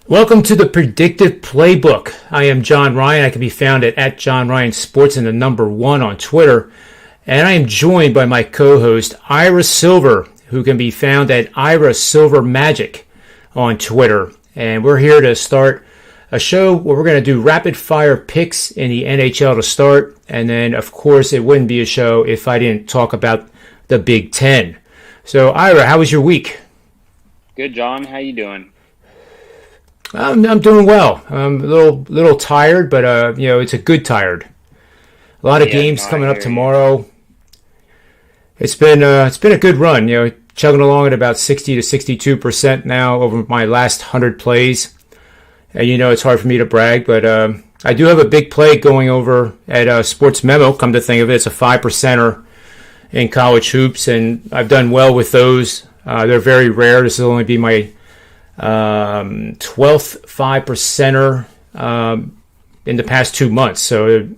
Welcome to the Predictive Playbook. I am John Ryan. I can be found at John Ryan Sports and the number 1 on Twitter. And I am joined by my co-host, Ira Silver, who can be found at Ira Silver Magic on Twitter. And we're here to start a show where we're going to do rapid fire picks in the NHL to start. And then, of course, it wouldn't be a show if I didn't talk about the Big Ten. So, Ira, how was your week? Good, John. How you doing? I'm doing well. I'm a little tired, but it's a good tired. A lot of games coming up tomorrow. It's been a good run. Chugging along at about 60 to 62% now over my last 100 plays. And it's hard for me to brag, but I do have a big play going over at Sports Memo. Come to think of it, it's a 5%er in college hoops, and I've done well with those. They're very rare. This will only be my 12th 5%er in the past 2 months. So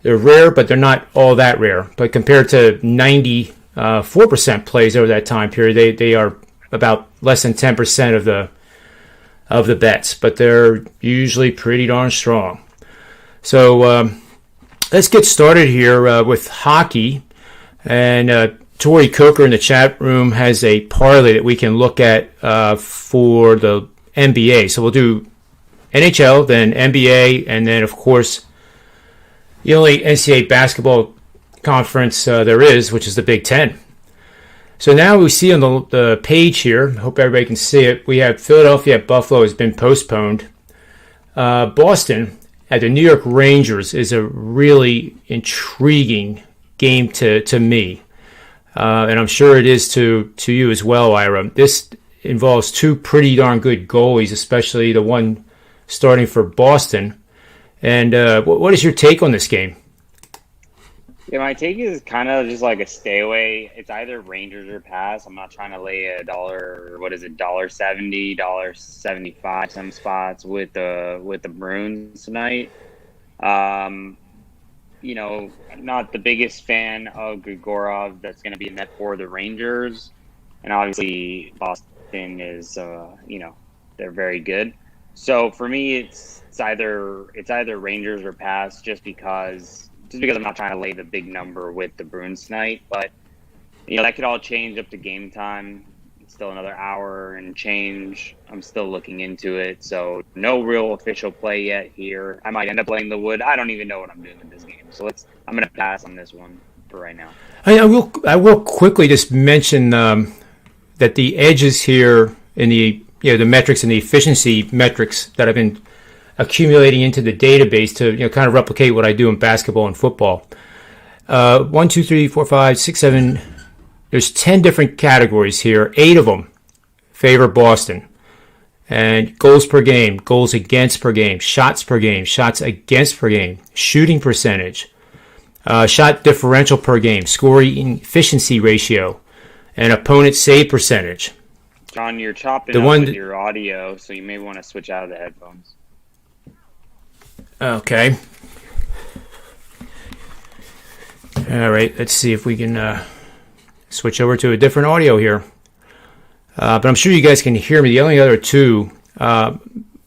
they're rare, but they're not all that rare. But compared to 94% plays over that time period, they are about less than 10% of the bets. But they're usually pretty darn strong. So let's get started here with hockey. And Tori Coker in the chat room has a parlay that we can look at for the NBA. So we'll do NHL, then NBA, and then, of course, the only NCAA basketball conference there is, which is the Big Ten. So now we see on the page here, I hope everybody can see it, we have Philadelphia at Buffalo has been postponed. Boston at the New York Rangers is a really intriguing game to me. And I'm sure it is to you as well, Ira. This involves two pretty darn good goalies, especially the one starting for Boston. And what is your take on this game? Yeah, my take is kind of just like a stay away. It's either Rangers or pass. I'm not trying to lay a dollar, what is it, $1.70, $1.75 some spots with the Bruins tonight. Not the biggest fan of Grigorov that's going to be in net for the Rangers. And obviously Boston is, they're very good. So for me, it's either Rangers or pass just because I'm not trying to lay the big number with the Bruins tonight. But, that could all change up to game time. It's still another hour and change. I'm still looking into it. So no real official play yet here. I might end up laying the wood. I don't even know what I'm doing in this game. So I'm going to pass on this one for right now. I will quickly just mention that the edges here in the metrics and the efficiency metrics that I've been accumulating into the database to kind of replicate what I do in basketball and football. 1, 2, 3, 4, 5, 6, 7. There's 10 different categories here. 8 of them favor Boston. And goals per game, goals against per game, shots against per game, shooting percentage, shot differential per game, scoring efficiency ratio, and opponent save percentage. John, you're chopping up with your audio, so you may want to switch out of the headphones. Okay. All right, let's see if we can switch over to a different audio here. But I'm sure you guys can hear me. The only other two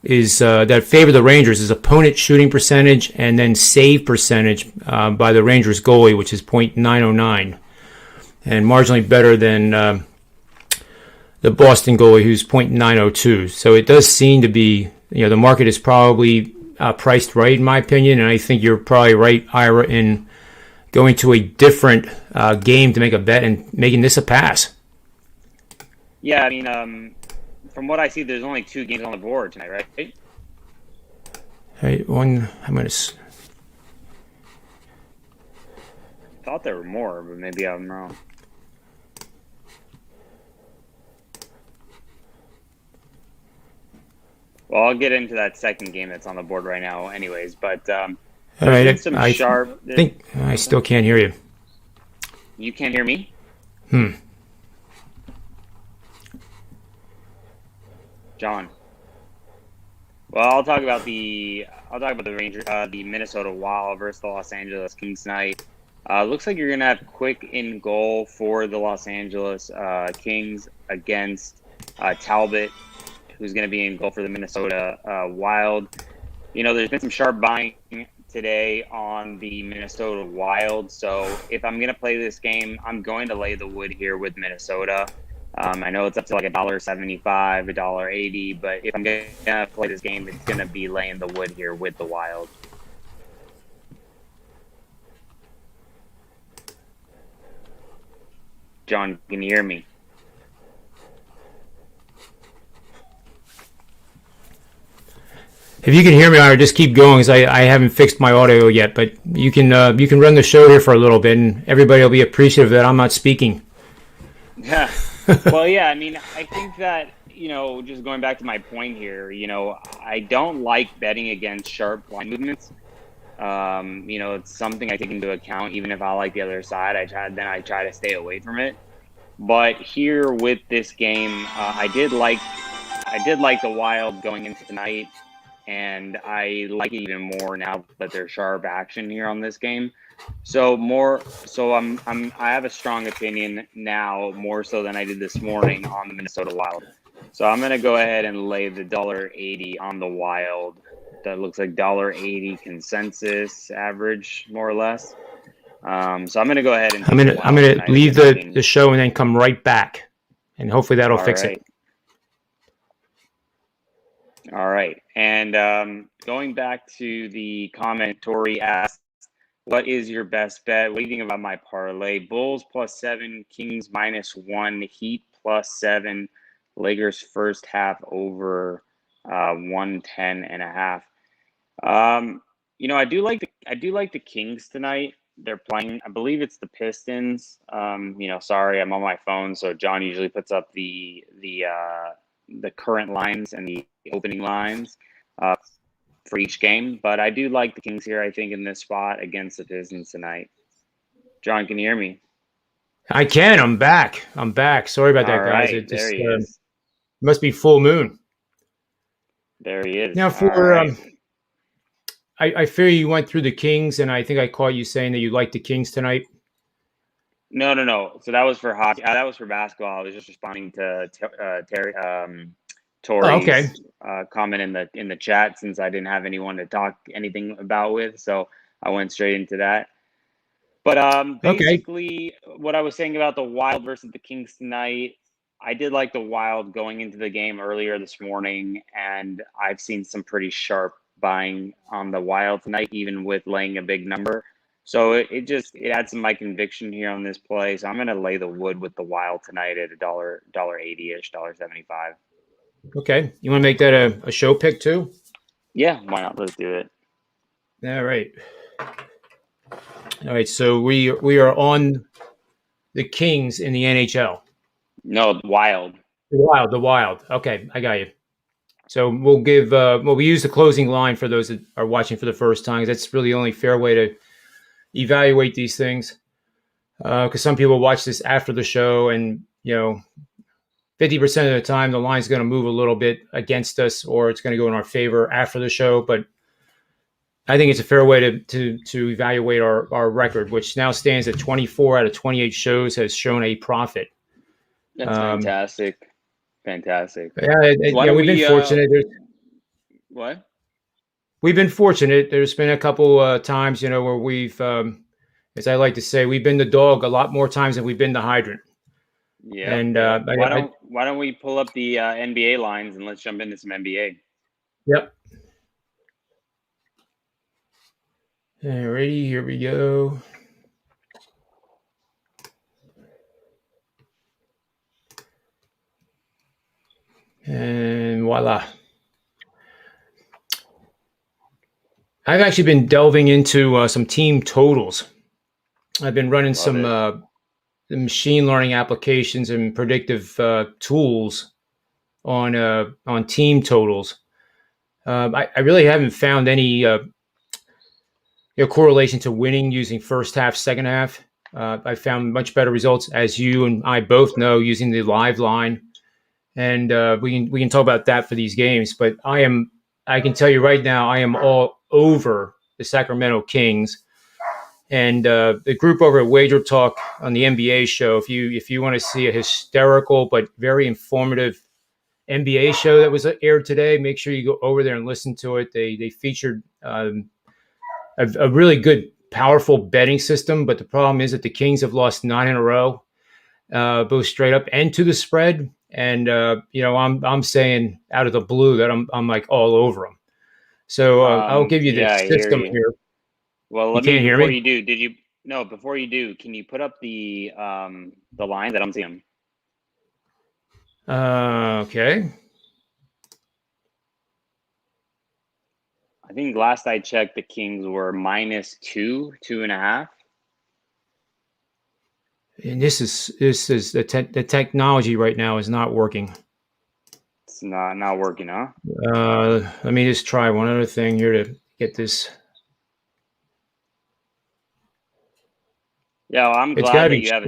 is that favor the Rangers is opponent shooting percentage and then save percentage by the Rangers goalie, which is .909, and marginally better than the Boston goalie, who's .902. So it does seem to be, the market is probably priced right, in my opinion, and I think you're probably right, Ira, in going to a different game to make a bet and making this a pass. Yeah, I mean, from what I see, there's only 2 games on the board tonight, right? One, I'm going to... I thought there were more, but maybe I'm wrong. Well, I'll get into that second game that's on the board right now anyways, but all right, I think I still can't hear you. You can't hear me? John. Well, I'll talk about the Rangers, the Minnesota Wild versus the Los Angeles Kings tonight. Looks like you're gonna have Quick in goal for the Los Angeles Kings against Talbot, who's going to be in goal for the Minnesota Wild. There's been some sharp buying today on the Minnesota Wild. So if I'm going to play this game, I'm going to lay the wood here with Minnesota. I know it's up to like $1.75, $1.80, but if I'm going to play this game, it's going to be laying the wood here with the Wild. John, can you hear me? If you can hear me, I just keep going because I haven't fixed my audio yet. But you can run the show here for a little bit, and everybody will be appreciative that I'm not speaking. Yeah. Well, yeah. I mean, I think that just going back to my point here, I don't like betting against sharp line movements. It's something I take into account. Even if I like the other side, I try to stay away from it. But here with this game, I did like the Wild going into tonight, and I like it even more now that there's sharp action here on this game. I have a strong opinion now, more so than I did this morning, on the Minnesota Wild. So I'm gonna go ahead and lay the $1.80 on the Wild. That looks like $1.80 consensus average, more or less. So I'm going to go ahead and I'm going to leave the show and then come right back, and hopefully that'll fix it. All right. And going back to the comment, Tori asked, what is your best bet? What do you think about my parlay? Bulls +7, Kings -1, Heat +7, Lakers first half over 110.5. I do like the Kings tonight. They're playing, I believe it's the Pistons. Sorry, I'm on my phone, so John usually puts up the current lines and the opening lines for each game. But I do like the Kings here, I think, in this spot against the Pistons tonight. John, can you hear me? I can. I'm back. Sorry about that, guys. Right, there he is. Must be full moon. There he is. Now, I fear you went through the Kings, and I think I caught you saying that you like the Kings tonight. No. So that was for hockey. That was for basketball. I was just responding to Tori's comment in the chat, since I didn't have anyone to talk anything about with. So I went straight into that. But basically, what I was saying about the Wild versus the Kings tonight, I did like the Wild going into the game earlier this morning, and I've seen some pretty sharp buying on the Wild tonight, even with laying a big number. So it adds to my conviction here on this play. So I'm going to lay the wood with the Wild tonight at $1.80-ish, $1.75. Okay. You want to make that a show pick too? Yeah, why not? Let's do it. All right. So we are on the Kings in the NHL. No, the Wild. The Wild. Okay, I got you. So we'll give we use the closing line for those that are watching for the first time. That's really the only fair way to evaluate these things, because some people watch this after the show, and 50% of the time the line's going to move a little bit against us, or it's going to go in our favor after the show. But I think it's a fair way to evaluate our record, which now stands at 24 out of 28 shows has shown a profit. That's fantastic. Fantastic. Yeah, we've been fortunate. What? We've been fortunate. There's been a couple times, where we've, as I like to say, we've been the dog a lot more times than we've been the hydrant. Yeah. And why don't we pull up the NBA lines and let's jump into some NBA? Yep. Alrighty, here we go. And voila. I've actually been delving into some team totals. I've been running some machine learning applications and predictive tools on team totals. I really haven't found any correlation to winning using first half, second half. I found much better results, as you and I both know, using the live line. And we can talk about that for these games. But I can tell you right now, I am all over the Sacramento Kings. And the group over at Wager Talk on the NBA show, if you want to see a hysterical but very informative NBA show that was aired today. Make sure you go over there and listen to it. They featured a really good, powerful betting system, but the problem is that the Kings have lost 9 in a row, both straight up and to the spread. And I'm saying out of the blue that I'm like all over them. So I'll give you the Yeah, I hear system you. here. Well, You can't hear before me? you do, before you do, can you put up the line that I'm seeing? Okay. I think last I checked, the Kings were -2.5. And this is the technology right now is not working. It's not working, huh? Let me just try one other thing here to get this. Yeah, well, I'm It's got glad to that be. you have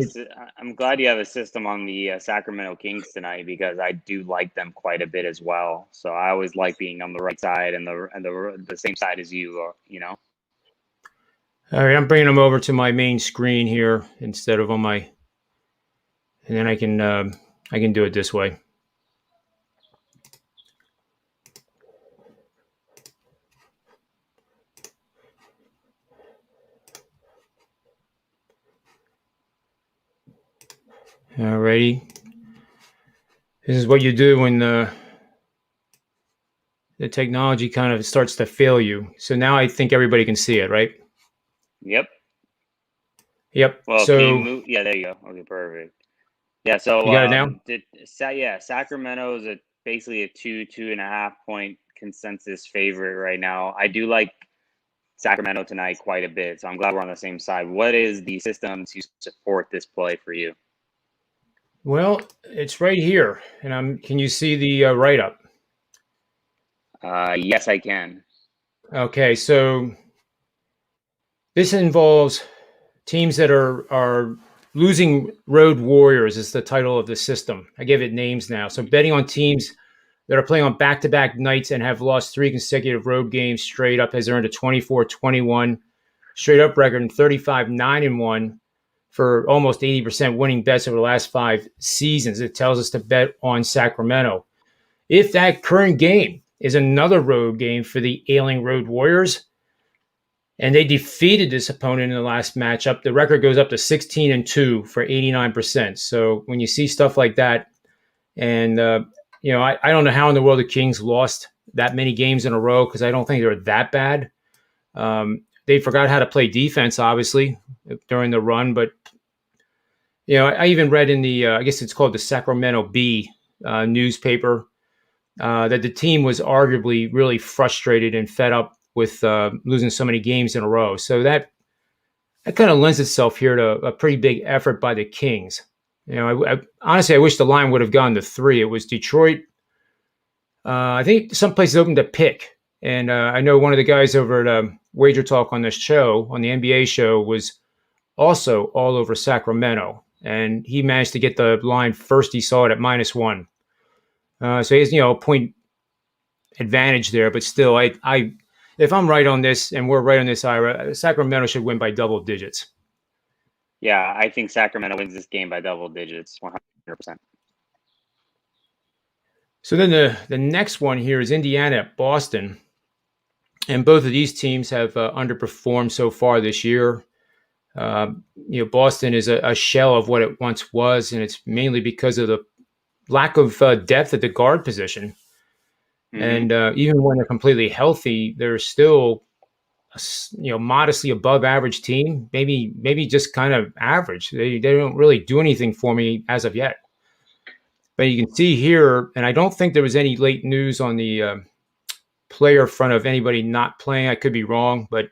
I'm glad you have a system on the Sacramento Kings tonight, because I do like them quite a bit as well. So I always like being on the right side and the same side as you, All right, I'm bringing them over to my main screen here instead of on my, and then I can do it this way. Alrighty. This is what you do when the technology kind of starts to fail you. So now I think everybody can see it, right? Yep. Yep. Well, can you So move? Yeah, there you go. Okay, perfect. Yeah, so you got it now? Sacramento is basically a 2.5 point consensus favorite right now. I do like Sacramento tonight quite a bit, so I'm glad we're on the same side. What is the system to support this play for you? Well, it's right here, and can you see the write up? Yes, I can. Okay, so this involves teams that are losing road warriors is the title of the system. I give it names now. So betting on teams that are playing on back-to-back nights and have lost 3 consecutive road games straight up has earned a 24-21 straight up record and 35-9-1 for almost 80% winning bets over the last 5 seasons. It tells us to bet on Sacramento. If that current game is another road game for the ailing road warriors, and they defeated this opponent in the last matchup, the record goes up to 16-2 for 89%. So when you see stuff like that, and I don't know how in the world the Kings lost that many games in a row, because I don't think they're that bad. They forgot how to play defense, obviously, during the run. But I even read in the I guess it's called the Sacramento Bee newspaper that the team was arguably really frustrated and fed up with losing so many games in a row. So that kind of lends itself here to a pretty big effort by the Kings. Honestly, I wish the line would have gone to 3. It was Detroit. I think some places opened to pick. And I know one of the guys over at Wager Talk on this show, on the NBA show, was also all over Sacramento. And he managed to get the line first. He saw it at -1. So he has, a point advantage there. But still, if I'm right on this and we're right on this, Ira, Sacramento should win by double digits. Yeah, I think Sacramento wins this game by double digits, 100%. So then the next one here is Indiana at Boston. And both of these teams have underperformed so far this year. Boston is a shell of what it once was, and it's mainly because of the lack of depth at the guard position. Mm-hmm. And even when they're completely healthy, they're still modestly above average team. Maybe just kind of average. They don't really do anything for me as of yet. But you can see here, and I don't think there was any late news on the player front of anybody not playing. I could be wrong, but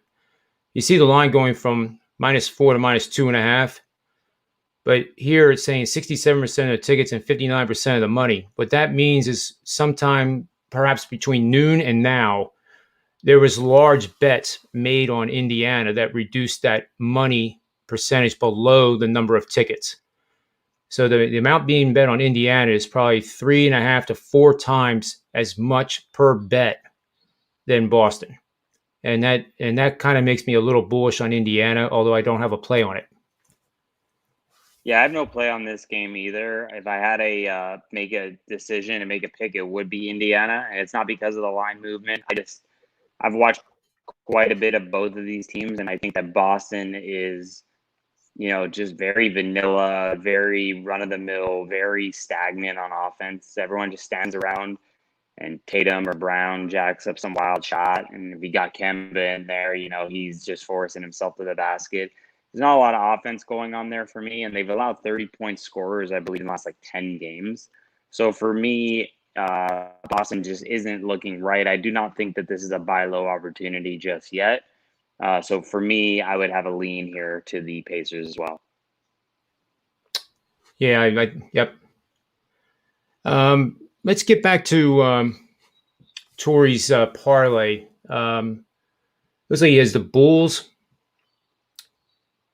you see the line going from -4 to -2.5. But here it's saying 67% of the tickets and 59% of the money. What that means is sometime perhaps between noon and now, there was large bets made on Indiana that reduced that money percentage below the number of tickets. So the amount being bet on Indiana is probably 3.5 to 4 times as much per bet than Boston. And that kind of makes me a little bullish on Indiana, although I don't have a play on it. Yeah, I have no play on this game either. If I had a make a decision and make a pick, it would be Indiana, and it's not because of the line movement. I've watched quite a bit of both of these teams, and I think that Boston is, just very vanilla, very run of the mill, very stagnant on offense. Everyone just stands around, and Tatum or Brown jacks up some wild shot. And if you got Kemba in there, he's just forcing himself to the basket. There's not a lot of offense going on there for me, and they've allowed 30-point scorers, I believe, in the last 10 games. So for me, Boston just isn't looking right. I do not think that this is a buy low opportunity just yet. So for me, I would have a lean here to the Pacers as well. Yeah, yep. Let's get back to Tori's parlay. Looks like he has the Bulls,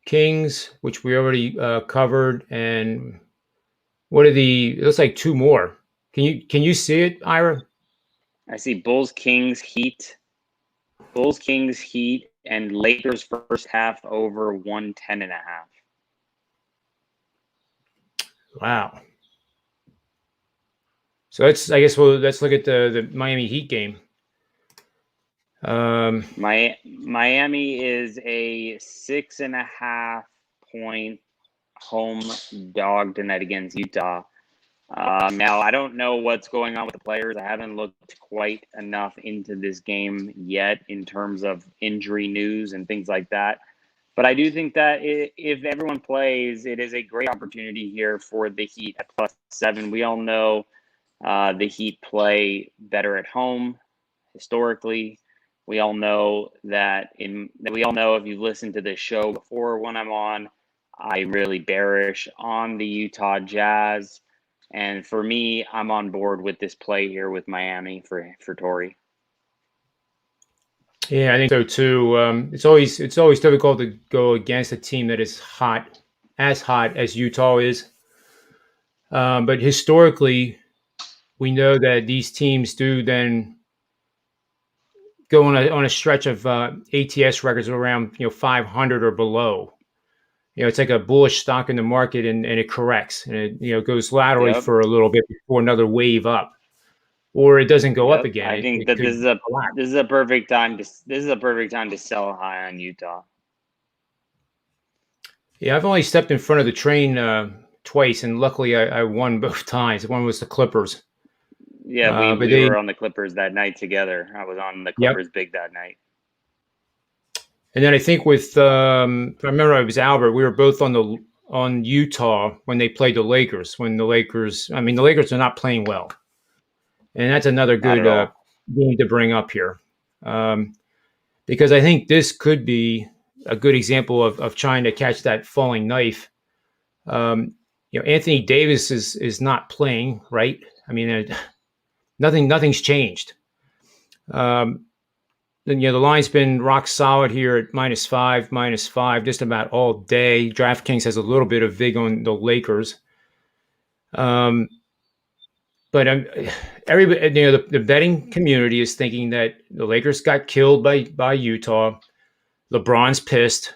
Kings, which we already covered, and what are the? It looks like two more. Can you see it, Ira? I see Bulls, Kings, Heat, and Lakers first half over 110.5. Wow. So let's look at the Miami Heat game. Miami is a 6.5 point home dog tonight against Utah. Now, I don't know what's going on with the players. I haven't looked quite enough into this game yet in terms of injury news and things like that. But I do think that if everyone plays, it is a great opportunity here for the Heat at +7. We all know the Heat play better at home historically. We all know that if you've listened to this show before when I'm on, I'm really bearish on the Utah Jazz. And for me, I'm on board with this play here with Miami for Tori. Yeah, I think so too. It's always difficult to go against a team that is as hot as Utah is. But historically, we know that these teams do then go on a stretch of ATS records around 500 or below. It's like a bullish stock in the market, and it corrects, and it goes laterally Yep. for a little bit before another wave up, or it doesn't go up again. I think it that could collapse. this is a perfect time to sell high on Utah. Yeah, I've only stepped in front of the train twice, and luckily I won both times. One was the Clippers. Yeah, But we were on the Clippers that night together. I was on the yep. Clippers big that night. And then I think with if I remember, it was Albert. We were both on Utah when they played the Lakers. The Lakers are not playing well, and that's another Not good at all. game to bring up here, because I think this could be a good example of trying to catch that falling knife. Anthony Davis is not playing, right? I mean, nothing's changed. The line's been rock solid here at -5 just about all day. DraftKings has a little bit of vig on the Lakers. But everybody, the betting community is thinking that the Lakers got killed by Utah. LeBron's pissed,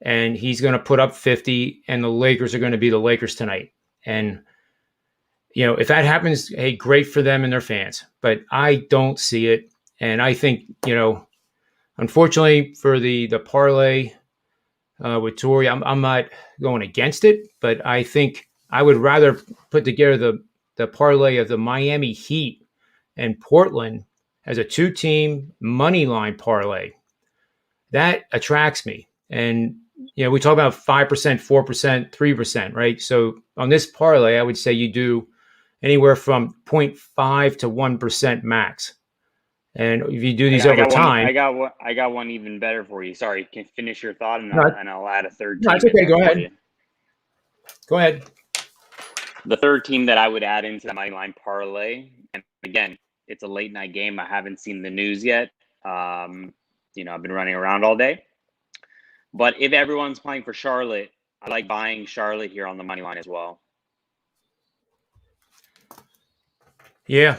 and he's going to put up 50, and the Lakers are going to be the Lakers tonight. And if that happens, hey, great for them and their fans. But I don't see it. And I think, unfortunately for the parlay with Tori, I'm not going against it, but I think I would rather put together the parlay of the Miami Heat and Portland as a 2-team money line parlay. That attracts me. And we talk about 5%, 4%, 3%, right? So on this parlay, I would say you do anywhere from 0.5 to 1% max. And if you do these over time, I got one even better for you. Sorry, can finish your thought, and I'll add a third team. No, it's okay. Go ahead. You. Go ahead. The third team that I would add into the money line parlay, and again, it's a late night game. I haven't seen the news yet. I've been running around all day. But if everyone's playing for Charlotte, I like buying Charlotte here on the money line as well. Yeah.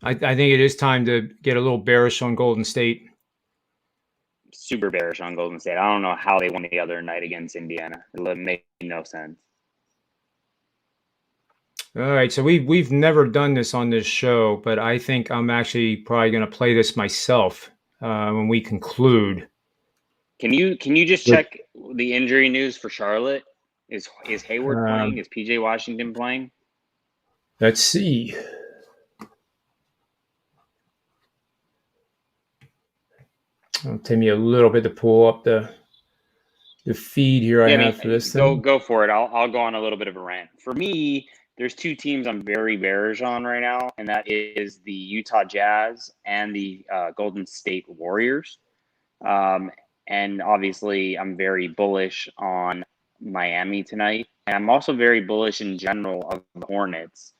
I think it is time to get a little bearish on Golden State. super bearish on Golden State. I don't know how they won the other night against Indiana. It made no sense. All right, so we've never done this on this show, but I think I'm actually probably going to play this myself when we conclude. Can you just check the injury news for Charlotte? Is Hayward playing? Is PJ Washington playing? Let's see. It'll take me a little bit to pull up the feed here I have for this thing. Go for it. I'll go on a little bit of a rant. For me, there's two teams I'm very bearish on right now, and that is the Utah Jazz and the Golden State Warriors. And obviously, I'm very bullish on Miami tonight. And I'm also very bullish in general of the Hornets.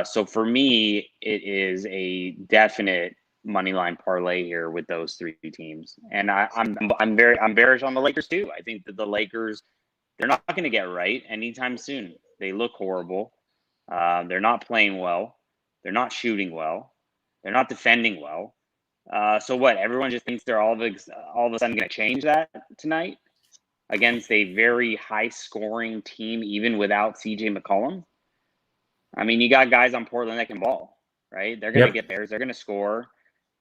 So for me, it is a definite money line parlay here with those three teams. And I'm bearish on the Lakers too. I think that the Lakers, they're not going to get right anytime soon. They look horrible. They're not playing well. They're not shooting well. They're not defending well. So what? Everyone just thinks they're all of a sudden going to change that tonight against a very high scoring team, even without CJ McCollum. I mean, you got guys on Portland that can ball, right? They're going to get theirs. They're going to score.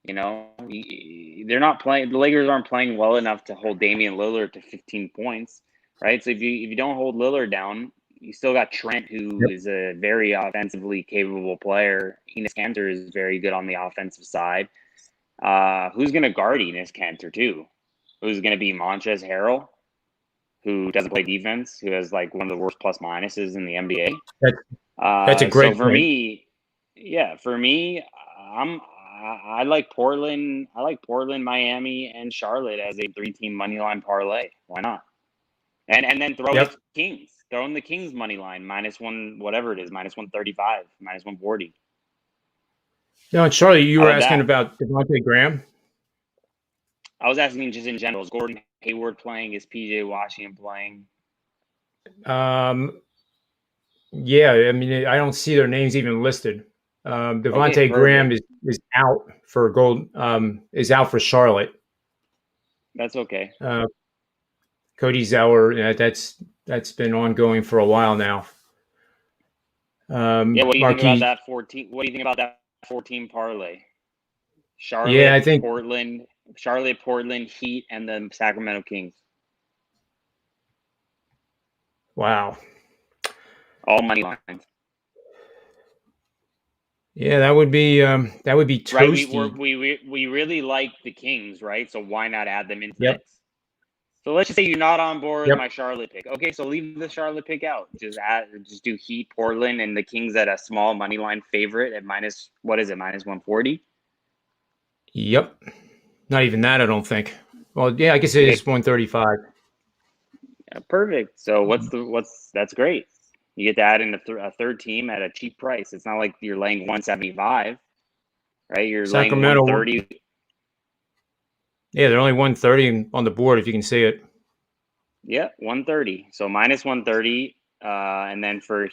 You know, they're not playing. The Lakers aren't playing well enough to hold Damian Lillard to 15 points, right? So if you don't hold Lillard down, you still got Trent, who is a very offensively capable player. Enes Kanter is very good on the offensive side. Who's going to guard Enes Kanter too? Who's going to be Montrezl Harrell, who doesn't play defense, who has like one of the worst plus minuses in the NBA? That's a great so for me, I like Portland. I like Portland, Miami, and Charlotte as a 3-team money line parlay. Why not? And then throw the Kings. Throw in the Kings money line -1, whatever it is, -135, -140. No, Charlie, you were asking about Devontae Graham. I was asking just in general. Is Gordon Hayward playing? Is PJ Washington playing? Yeah, I mean, I don't see their names even listed. Devontae Graham is out for is out for Charlotte. That's okay. Cody Zeller, that's been ongoing for a while now. What do you think about that 14? What do you think about that 14 parlay? Charlotte, I think Portland, Heat, and the Sacramento Kings. Wow. All money lines. Yeah, that would be toasty. Right, we really like the Kings, right? So why not add them into this? So let's just say you're not on board with my Charlotte pick. Okay, so leave the Charlotte pick out. Just do Heat, Portland, and the Kings at a small money line favorite at -140. Yep. Not even that, I don't think. Well, yeah, I guess it is 135. Yeah, perfect. So that's great. You get to add in a third team at a cheap price. It's not like you're laying 175, right? You're Sacramento, laying 130. Yeah, they're only 130 on the board if you can see it. Yeah, 130. So -130. And then for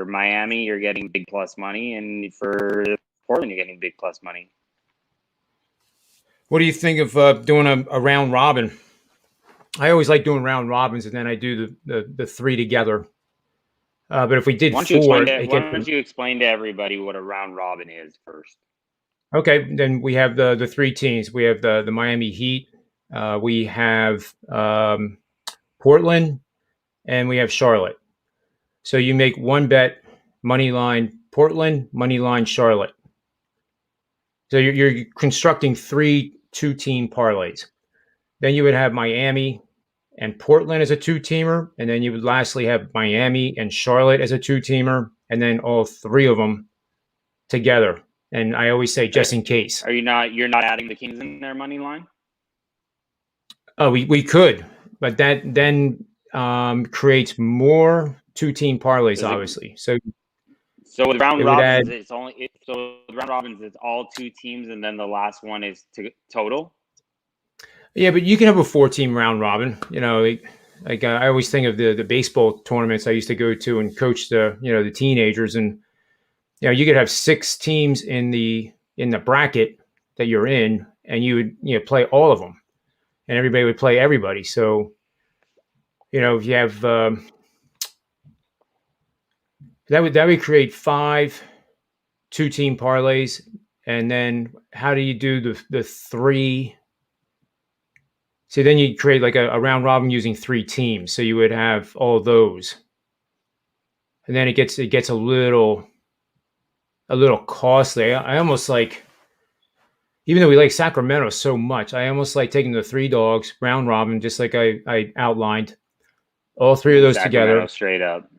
Miami, you're getting big plus money. And for Portland, you're getting big plus money. What do you think of doing a round robin? I always like doing round robins, and then I do the three together. But if we did why don't you explain to everybody what a round robin is first? Okay, then we have the three teams. We have the Miami Heat, we have Portland, and we have Charlotte. So you make one bet, money line Portland, money line Charlotte. So you're constructing 3 2-team parlays. Then you would have Miami and Portland as a 2-teamer, and then you would lastly have Miami and Charlotte as a 2-teamer, and then all 3 of them together. And I always say, just in case. You're not adding the Kings in their money line? Oh, we could, but that then creates more 2-team parlays, obviously. So with round robins, it's all 2 teams, and then the last one is total. Yeah, but you can have a 4-team round robin. You know, like I always think of the baseball tournaments I used to go to and coach the teenagers, and you could have 6 teams in the bracket that you're in, and you would play all of them. and everybody would play everybody. So, if you have that would create 5 2-team parlays, and then how do you do the 3? So then you create like a round robin using 3 teams. So you would have all those, and then it gets a little costly. I almost like, even though we like Sacramento so much, I almost like taking the 3 dogs round robin, just like I outlined, all 3 of those Sacramento together, straight up.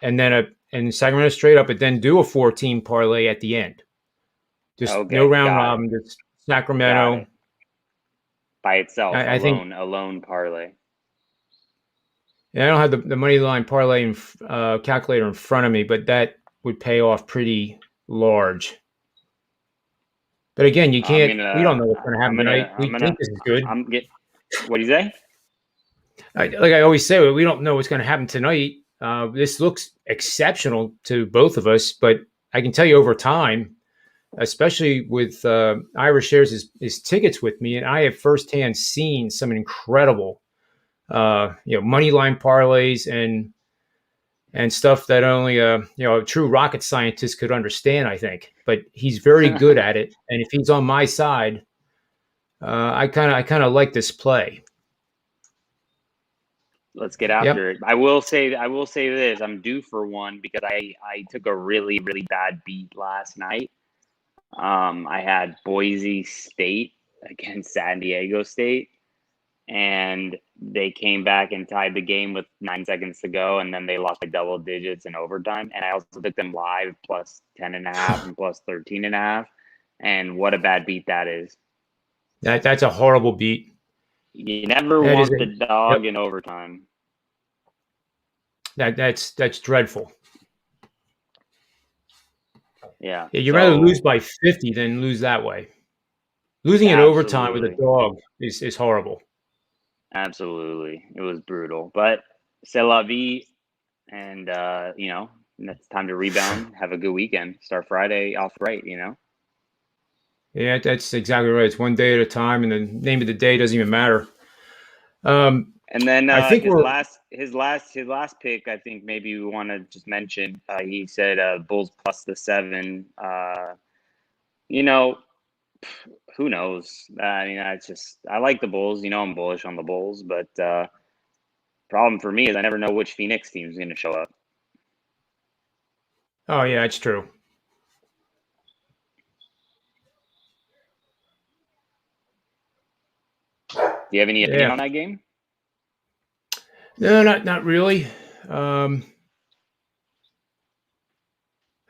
and then Sacramento straight up, but then do a 4-team parlay at the end. Just no Okay, round got it. robin, just Got Sacramento. it. By itself, I think, alone parlay. I don't have the money line parlay calculator in front of me, but that would pay off pretty large. But again, you I'm can't. We don't gonna, know what's going to happen tonight. We think this is good. What do you say? Like I always say, we don't know what's going to happen tonight. This looks exceptional to both of us, but I can tell you over time, especially with Ira shares his tickets with me, and I have firsthand seen some incredible, money line parlays and stuff that only a true rocket scientist could understand, I think. But he's very good at it, and if he's on my side, I kind of like this play. Let's get after it. I will say this: I'm due for one because I took a really bad beat last night. I had Boise State against San Diego State, and they came back and tied the game with 9 seconds to go, and then they lost by double digits in overtime. And I also took them live plus 10.5 and plus 13.5. And what a bad beat that is. That's a horrible beat. You never want the dog in overtime. That's dreadful. Yeah. You'd rather lose by 50 than lose that way. Losing in overtime with a dog is horrible. Absolutely. It was brutal. But c'est la vie. And, it's time to rebound. Have a good weekend. Start Friday off right, Yeah, that's exactly right. It's one day at a time, and the name of the day doesn't even matter. And then I think his last pick, I think maybe we want to just mention. He said Bulls plus the 7. Who knows? I mean, I like the Bulls. I'm bullish on the Bulls, but problem for me is I never know which Phoenix team is going to show up. Oh yeah, it's true. Do you have any opinion on that game? No, not really. I'm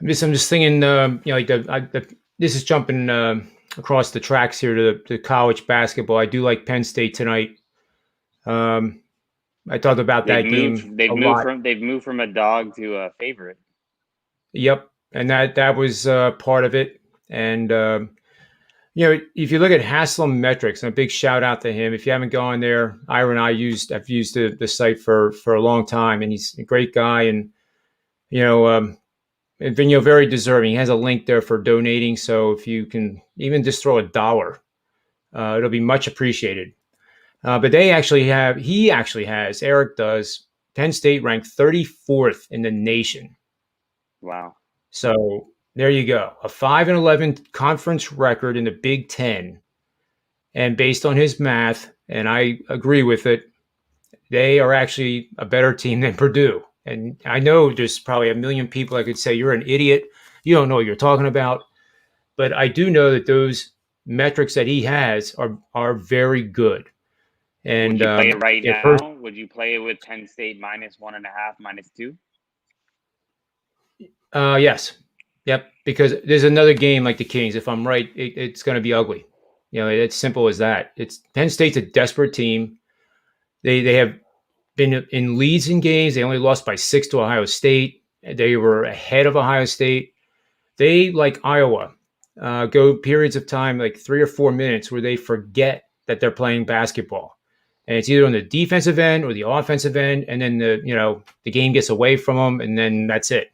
just thinking, this is jumping across the tracks here to college basketball. I do like Penn State tonight. I thought about that game. They've moved from a dog to a favorite. Yep, and that was part of it. And if you look at Haslam Metrics, and a big shout out to him. If you haven't gone there, Ira and I've used the site for a long time, and he's a great guy, and and very deserving. He has a link there for donating, so if you can even just throw $1, it'll be much appreciated. But he actually has, Eric does, Penn State ranked 34th in the nation. Wow. So there you go. A 5-11 conference record in the Big Ten. And based on his math, and I agree with it, they are actually a better team than Purdue. And I know there's probably a million people that could say, you're an idiot. You don't know what you're talking about. But I do know that those metrics that he has are very good. And would you play it right now? Would you play it with Penn State minus 1.5, minus 2? Yes. Yep. Because there's another game like the Kings. If I'm right, it's going to be ugly. It's simple as that. It's Penn State's a desperate team. They have been in leads in games. They only lost by 6 to Ohio State. They were ahead of Ohio State. They, like Iowa, go periods of time, like 3 or 4 minutes, where they forget that they're playing basketball. And it's either on the defensive end or the offensive end, and then the game gets away from them, and then that's it.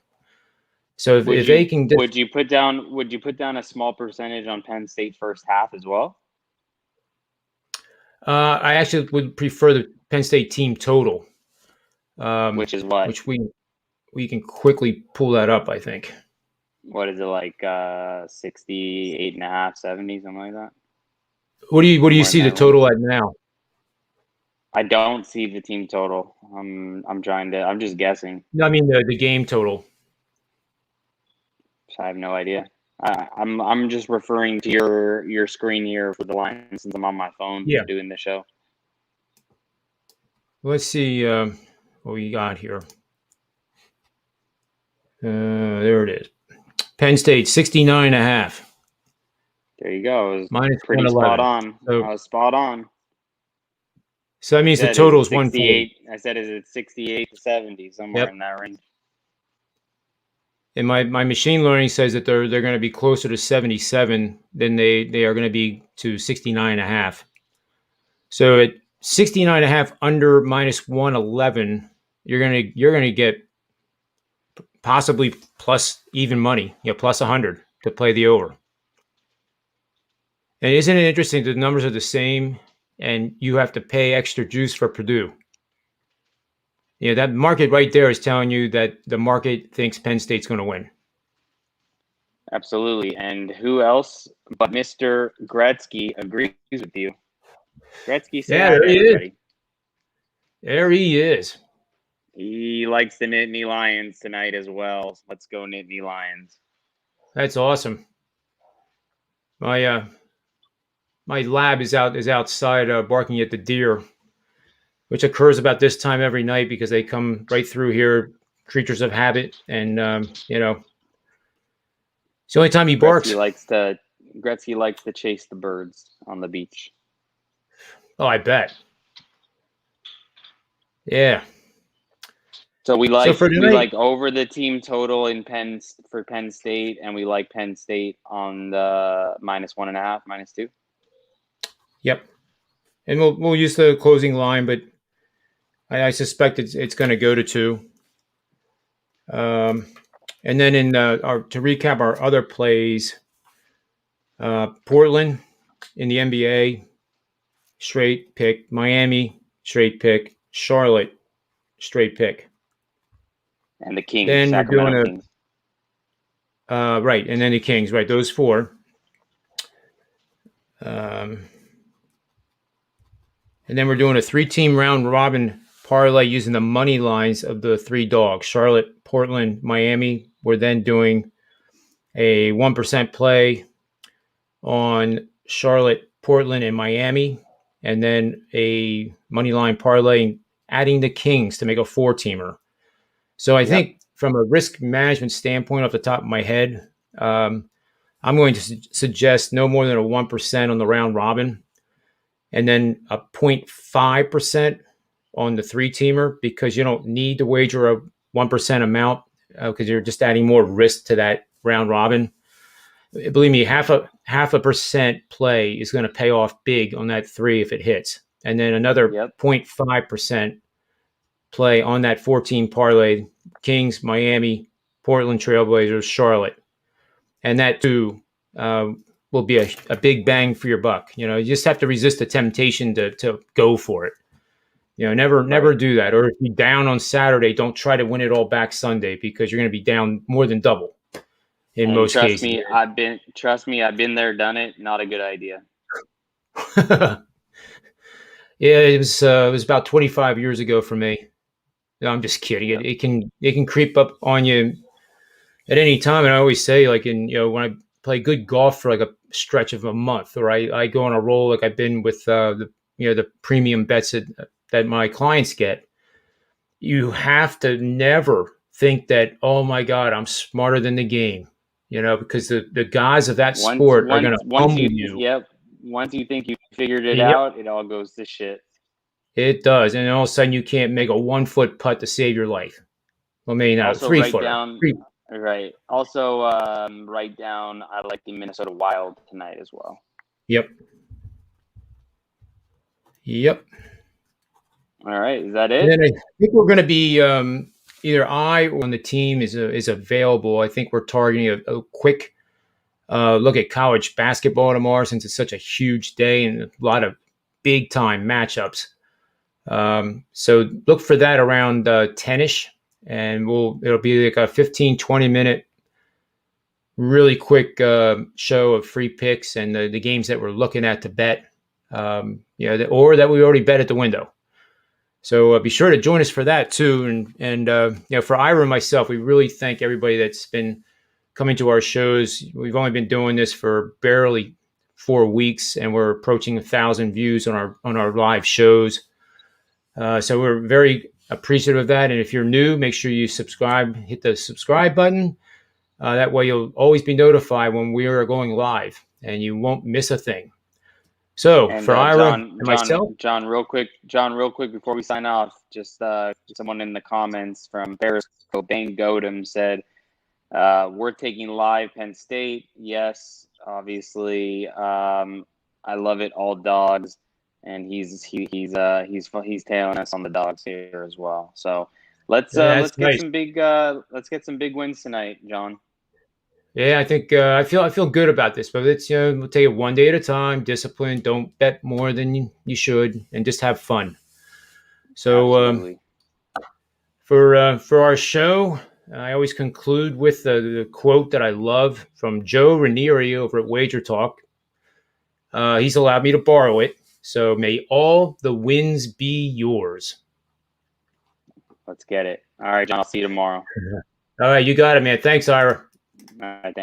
So if they can, would you put down a small percentage on Penn State first half as well? I actually would prefer the Penn State team total, Which is what? which we can quickly pull that up, I think. What is it like 68 and a half, 70, something like that? What do you Somewhere in see the that range. total at now? I don't see the team total. I'm just guessing. No, I mean the game total. I have no idea. I'm just referring to your screen here for the line since I'm on my phone Yeah. doing the show. Let's see what we got here. There it is. Penn State 69.5. There you go. It was Minus pretty spot 111. on. So, I was spot on. so that I means the said is total it is 140. 68? I said is it 68 to 70, somewhere Yep. in that range. And my machine learning says that they're going to be closer to 77 than they are going to be to 69.5. So at 69.5 under minus 111, you're gonna get possibly plus even money, plus 100 to play the over. And isn't it interesting? The numbers are the same, and you have to pay extra juice for Purdue. That market right there is telling you that the market thinks Penn State's going to win. Absolutely. And who else but Mr. Gretzky agrees with you? Gretzky, say Yeah, hi there to he is. everybody. There he is. He likes the Nittany Lions tonight as well. Let's go Nittany Lions. That's awesome. My lab is outside barking at the deer, which occurs about this time every night because they come right through here, creatures of habit, and it's the only time he barks. Gretzky likes to chase the birds on the beach. Oh, I bet. Yeah. So we for tonight, like over the team total for Penn State, and we like Penn State on the minus 1.5, minus 2. Yep. And we'll use the closing line, but I suspect it's going to go to 2. And then to recap our other plays, Portland in the NBA, straight pick. Miami, straight pick. Charlotte, straight pick. And the Kings, then Sacramento we're doing Kings. Right, and then the Kings, right? Those 4. And then we're doing a 3-team round robin parlay using the money lines of the 3 dogs: Charlotte, Portland, Miami. We're then doing a 1% play on Charlotte, Portland, and Miami, and then a money line parlay adding the Kings to make a 4-teamer. So I think from a risk management standpoint, off the top of my head, I'm going to suggest no more than a 1% on the round robin, and then a 0.5% on the 3-teamer, because you don't need to wager a 1% amount because you're just adding more risk to that round robin. Believe me, half a percent play is going to pay off big on that 3 if it hits, and then another 0.5% play on that 14 parlay: Kings, Miami, Portland Trailblazers, Charlotte, and that too will be a big bang for your buck. You just have to resist the temptation to go for it. Never do that. Or if you're down on Saturday, don't try to win it all back Sunday, because you're going to be down more than double in most cases. Trust me, I've been there, done it. Not a good idea. Yeah, it was about 25 years ago for me. No, I'm just kidding. Yep. It can creep up on you at any time. And I always say, like, when I play good golf for like a stretch of a month, or I go on a roll, like I've been with the premium bets that my clients get, you have to never think that, oh my God, I'm smarter than the game, because the guys of that sport are going to humble you. Yep. Once you think you figured it out, it all goes to shit. It does. And all of a sudden you can't make a 1-foot putt to save your life. Well, maybe not also a 3-footer. Right. Also, write down, I like the Minnesota Wild tonight as well. Yep. All right. Is that it? And then I think we're going to be either I or when the team is available. I think we're targeting a quick look at college basketball tomorrow, since it's such a huge day and a lot of big time matchups. So look for that around 10ish, and it'll be like a 15-20 minute really quick show of free picks and the games that we're looking at to bet, or that we already bet at the window. So be sure to join us for that too. And for Ira and myself, we really thank everybody that's been coming to our shows. We've only been doing this for barely 4 weeks, and we're approaching 1,000 views on our live shows. So we're very appreciative of that. And if you're new, make sure you subscribe, hit the subscribe button. That way you'll always be notified when we are going live, and you won't miss a thing. So And for Ira and myself, John, real quick before we sign off, just someone in the comments from Periscope, Bang Godum said, we're taking live Penn State. Yes, obviously. I love it, all dogs, and he's tailing us on the dogs here as well. So let's get nice. some big wins tonight, John. Yeah, I think I feel good about this, but we'll take it one day at a time. Discipline. Don't bet more than you should, and just have fun. So for our show, I always conclude with the quote that I love from Joe Ranieri over at Wager Talk. He's allowed me to borrow it. So may all the wins be yours. Let's get it. All right, John. I'll see you tomorrow. All right, you got it, man. Thanks, Ira. All right, thanks.